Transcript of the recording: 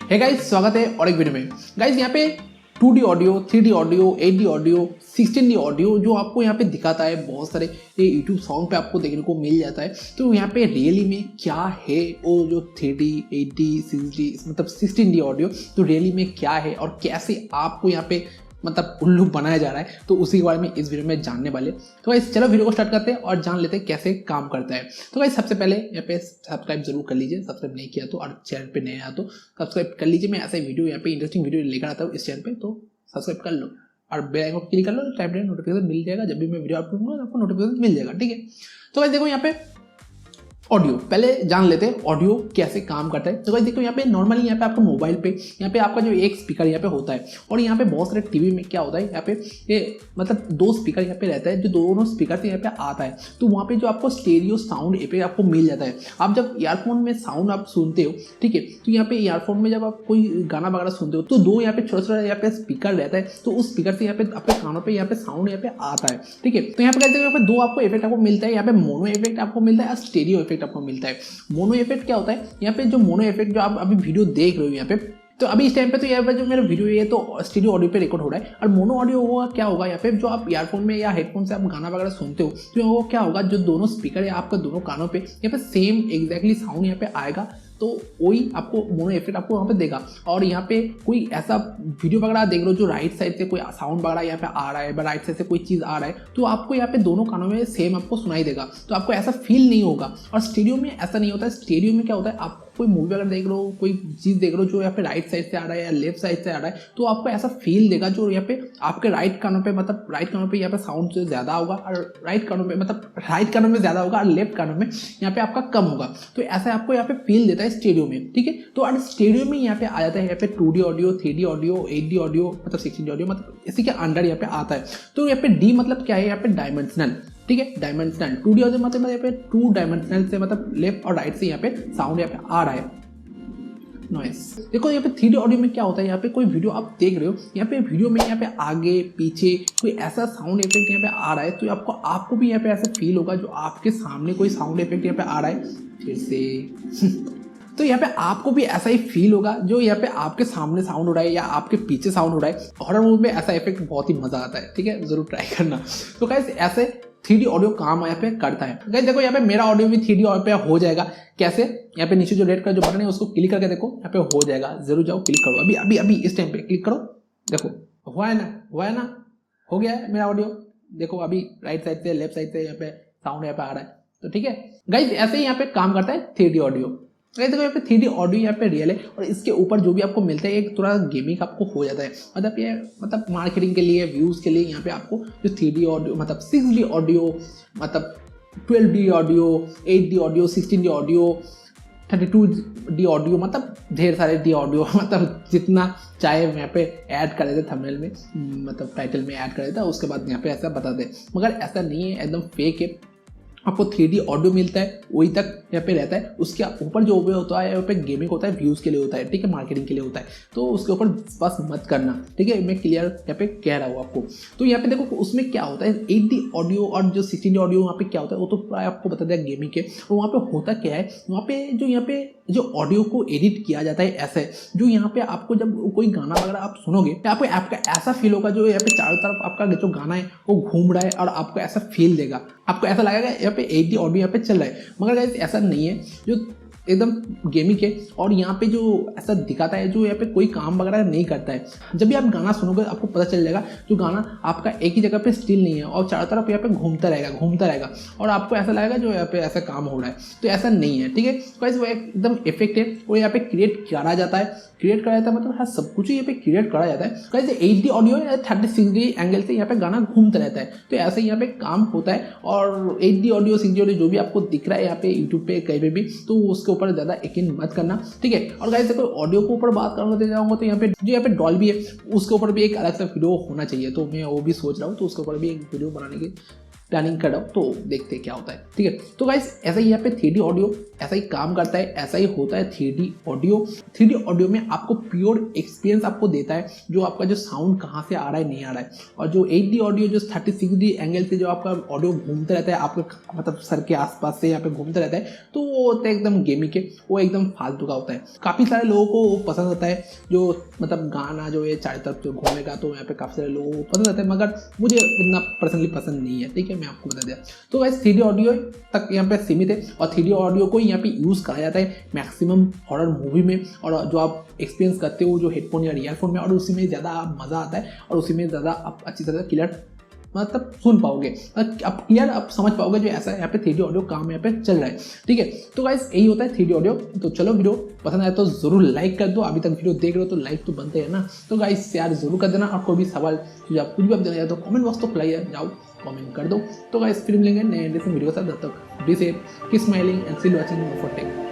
है गाइस, स्वागत है और एक वीडियो में। गाइस यहाँ पे 2D audio, 3D audio, 8D audio, 16D audio जो आपको यहाँ पे दिखाता है, बहुत सारे ये यूट्यूब सॉन्ग पे आपको देखने को मिल जाता है। तो यहाँ पे रियली में क्या है वो जो 3D, 8D, 6D मतलब 16D ऑडियो, तो रियली में क्या है और कैसे आपको यहाँ पे मतलब उल्लू बनाया जा रहा है, तो उसी के बारे में इस वीडियो में जानने वाले। तो गाइस चलो वीडियो को स्टार्ट करते हैं और जान लेते हैं कैसे काम करता है। तो गाइस सबसे पहले यहाँ पे सब्सक्राइब जरूर कर लीजिए, सब्सक्राइब नहीं किया तो, और चैनल पे नए आया तो सब्सक्राइब कर लीजिए। मैं ऐसा वीडियो यहाँ पे इंटरेस्टिंग वीडियो लेकर आता हूँ इस चैनल पे, तो सब्सक्राइब कर लो और बेल आइकन क्लिक कर लो, टाइम टाइम नोटिफिकेशन मिल जाएगा। जब भी मैं वीडियो अपलोड करूँगा आपको नोटिफिकेशन मिल जाएगा, ठीक है। तो गाइस देखो यहाँ पे ऑडियो पहले जान लेते हैं ऑडियो कैसे काम करता है। तो गाइस देखो यहाँ पे नॉर्मली यहाँ पे आपको मोबाइल पे यहाँ पे आपका जो एक स्पीकर यहाँ पे होता है, और यहाँ पे बहुत सारे टीवी में क्या होता है, यहाँ पे ये मतलब दो स्पीकर यहाँ पे रहता है, जो दोनों स्पीकर से यहाँ पे आता है। तो वहाँ पे जो आपको स्टेरियो साउंड इफेक्ट आपको मिल जाता है। आप जब ईयरफोन में साउंड आप सुनते हो, ठीक है, तो यहाँ पे ईयरफोन में जब आप कोई गाना वगैरह सुनते हो तो दो यहाँ पे छोटा छोटा यहाँ पे स्पीकर रहता है, तो उस स्पीकर से यहाँ पे आपके कानों पे यहाँ पे साउंड यहाँ पे आता है, ठीक है। तो यहाँ पे कहते हैं यहाँ पे दो आपको इफेक्ट आपको मिलता है, यहाँ पे मोनो इफेक्ट आपको मिलता है और स्टेरियो इफेक्ट आपको मिलता है। मोनो इफेक्ट क्या होता है, यहाँ पे जो मोनो इफेक्ट जो आप अभी वीडियो देख रहे हो यहाँ पे, तो अभी इस टाइम पे तो यहाँ पे जो मेरा वीडियो है तो स्टीरियो ऑडियो पे रिकॉर्ड हो रहा है, और मोनो ऑडियो होगा क्या होगा, यहाँ पे जो आप ईयरफोन में या हेडफोन से आप गाना वगैरह सुनते हो, तो वो क्या होगा, जो दोनों स्पीकर है आपका दोनों कानों पे यहाँ पे सेम एग्जैक्टली साउंड यहाँ पे आएगा, तो वही आपको मोनो इफेक्ट आपको वहाँ पे देगा। और यहाँ पे कोई ऐसा वीडियो वगैरह देख लो जो राइट साइड से कोई साउंड वगैरह यहाँ पे आ रहा है, राइट साइड से कोई चीज़ आ रहा है, तो आपको यहाँ पे दोनों कानों में सेम आपको सुनाई देगा, तो आपको ऐसा फील नहीं होगा। और स्टीरियो में ऐसा नहीं होता है। स्टीरियो में क्या होता है, आप कोई मूवी वगैरह देख लो, कोई चीज़ देख लो जो यहाँ पे राइट साइड से आ रहा है या लेफ्ट साइड से आ रहा है, तो आपको ऐसा फील देगा जो यहाँ पे आपके राइट कानों पे मतलब राइट कानों पे यहाँ पे साउंड जो ज़्यादा होगा, और राइट कानों पे मतलब राइट कानों में ज़्यादा होगा और लेफ्ट कानों में यहाँ पे आपका कम होगा। तो ऐसा आपको यहाँ पे फील देता है स्टीरियो में, ठीक है। तो और स्टीरियो में यहाँ पे आ जाता है यहाँ पे 2D audio, 3D audio, 8D audio मतलब 16D ऑडियो, मतलब इसी के अंडर यहाँ पे आता है। तो यहाँ पे डी मतलब क्या है, यहाँ पे डायमेंशनल, ठीक है, डायमेंशनल। 2D ऑडियो मतलब यहाँ पे 2 डायमेंशनल से मतलब लेफ्ट और राइट से यहाँ पे साउंड यहाँ पे आ रहा है, नॉइस। देखो यहाँ पे 3D ऑडियो में क्या होता है, यहाँ पे कोई वीडियो आप देख रहे हो, यहाँ पे वीडियो में यहाँ पे आगे पीछे कोई ऐसा साउंड इफेक्ट यहाँ पे आ रहा है, तो आपको भी यहाँ पे ऐसा फील होगा जो आपके सामने कोई साउंड इफेक्ट यहाँ पे आ रहा है, फिर से तो यहाँ पे आपको भी ऐसा ही फील होगा जो यहाँ पे आपके सामने साउंड हो रहा है या आपके पीछे साउंड हो रहा है। हॉरर मूवी में ऐसा इफेक्ट बहुत ही मजा आता है, ठीक है, जरूर ट्राई करना। तो गाइस ऐसे 3D ऑडियो काम यहाँ पे करता है। गाइस देखो यहाँ पे मेरा ऑडियो भी 3D ऑडियो पे हो जाएगा। कैसे, यहाँ पे नीचे जो रेड कलर जो बटन है उसको क्लिक करके देखो, यहाँ पे हो जाएगा। जरूर जाओ क्लिक करो, अभी अभी अभी इस टाइम पे क्लिक करो, देखो हुआ है ना, हुआ है ना, हो गया है मेरा ऑडियो। देखो अभी राइट साइड से लेफ्ट साइड से यहाँ पे साउंड यहाँ पे आ रहा है, तो ठीक है गाइस ऐसे ही यहाँ पे काम करता है 3D ऑडियो। देखो यहाँ पे 3D ऑडियो यहाँ पे रियल है, और इसके ऊपर जो भी आपको मिलता है एक थोड़ा गेमिंग आपको हो जाता है, मतलब ये मतलब मार्केटिंग के लिए, व्यूज़ के लिए यहाँ पे आपको जो 3D ऑडियो मतलब 6D ऑडियो मतलब 12D audio, 8D audio, 16D audio, 32D audio, मतलब ढेर सारे डी ऑडियो मतलब जितना चाहे यहाँ पे ऐड कर देते थंबनेल में, मतलब टाइटल में ऐड कर देता है, उसके बाद यहाँ पे ऐसा बताते, मगर ऐसा नहीं है, एकदम फेक है। आपको 3D ऑडियो मिलता है वही तक यहाँ पे रहता है, उसके ऊपर जो भी होता है यहाँ पे गेमिंग होता है, व्यूज़ के लिए होता है, ठीक है, मार्केटिंग के लिए होता है, तो उसके ऊपर बस मत करना, ठीक है, मैं क्लियर यहाँ पे कह रहा हूँ आपको। तो यहाँ पे देखो उसमें क्या होता है 8D ऑडियो और जो 16D ऑडियो वहाँ पे क्या होता है वो तो प्राय आपको बता दिया गेमिंग के। और वहाँ पे होता क्या है, वहाँ पे जो ऑडियो को एडिट किया जाता है ऐसे, जो यहाँ पे आपको जब कोई गाना वगैरह आप सुनोगे तो आपको ऐसा फील होगा जो यहाँ पे चारों तरफ आपका जो गाना है वो घूम रहा है, और आपको ऐसा फील देगा, आपको ऐसा लगेगा यहाँ पे 8D ऑडियो यहाँ पे चल रहा है, मगर गाइस ऐसा नहीं है, जो एकदम गेमिंग है। और यहाँ पे जो ऐसा दिखाता है जो यहाँ पे कोई काम वगैरह नहीं करता है। जब भी आप गाना सुनोगे आपको पता चल जाएगा जो गाना आपका एक ही जगह पे स्टिल नहीं है और चारों तरफ यहाँ पे घूमता रहेगा, और आपको ऐसा लगेगा जो यहाँ पे ऐसा काम हो रहा है, तो ऐसा नहीं है, ठीक है। गाइस वो एकदम इफेक्ट है, वो यहाँ पे क्रिएट करा जाता है, मतलब हाँ सब कुछ यहाँ पे क्रिएट करा जाता है। गाइस 8D ऑडियो है, 36D एंगल से यहाँ पे गाना घूमता रहता है, तो ऐसे यहाँ पे काम होता है। और 8D ऑडियो, 6D ऑडियो जो भी आपको दिख रहा है यहाँ पे यूट्यूब पे कहीं पे भी, तो उसके ऊपर ज़्यादा यकीन मत करना, ठीक है। और गाइस देखो ऑडियो के ऊपर बात करूँगा तो जाऊँगा तो यहाँ पे जो यहाँ पे डॉल्बी है उसके ऊपर भी एक अलग सा वीडियो होना चाहिए, तो मैं वो भी सोच रहा हूँ, तो उसके ऊपर भी एक वीडियो बनाने की प्लानिंग कर रहा हूँ, तो देखते हैं क्या होता है, ठीक है। तो गाइस ऐसा ही यहाँ पे 3D ऑडियो ऐसा ही काम करता है, ऐसा ही होता है 3D ऑडियो। 3D ऑडियो में आपको प्योर एक्सपीरियंस आपको देता है, जो आपका जो साउंड कहाँ से आ रहा है नहीं आ रहा है। और जो 8D ऑडियो जो 36D एंगल से जो आपका ऑडियो घूमते रहता है आपके मतलब सर के आसपास से यहाँ पे घूमते रहता है, तो वो होता है एकदम गेमिंग के, वो एकदम फालतू का होता है। काफ़ी सारे लोगों को वो पसंद आता है, जो मतलब गाना जो है चारों तरफ जो घूमेगा, तो यहाँ पे काफ़ी सारे लोगों को पसंद आता है, मगर मुझे इतना पर्सनली पसंद नहीं है। ठीक है, मैं आपको बता दिया। तो गाइस 3D ऑडियो तक यहाँ पे सीमित है, और 3D ऑडियो को यहाँ पे यूज़ करा जाता है मैक्सिमम हॉरर मूवी में, और जो आप एक्सपीरियंस करते हो जो हेडफोन या ईयरफोन में, और उसी में ज़्यादा मज़ा आता है, और उसी में ज़्यादा आप अच्छी तरह क्लियर मतलब सुन पाओगे, अब क्लियर आप समझ पाओगे जो ऐसा यहाँ पे 3D ऑडियो काम यहाँ पे चल रहा है। ठीक है, तो गाइस यही होता है 3D ऑडियो। तो चलो, वीडियो पसंद आया तो जरूर लाइक कर दो। अभी तक वीडियो देख रहे हो तो लाइक तो बनते हैं ना, तो गाइस यार जरूर कर देना। और कोई भी सवाल या कुछ भी आप देना चाहते हो कमेंट बॉक्स तो खुला ही है, जाओ कमेंट कर दो। तो गाइस फिर मिलेंगे नए इंटरेस्टिंग वीडियो के साथ, तब तक be safe, keep smiling and still watching for take.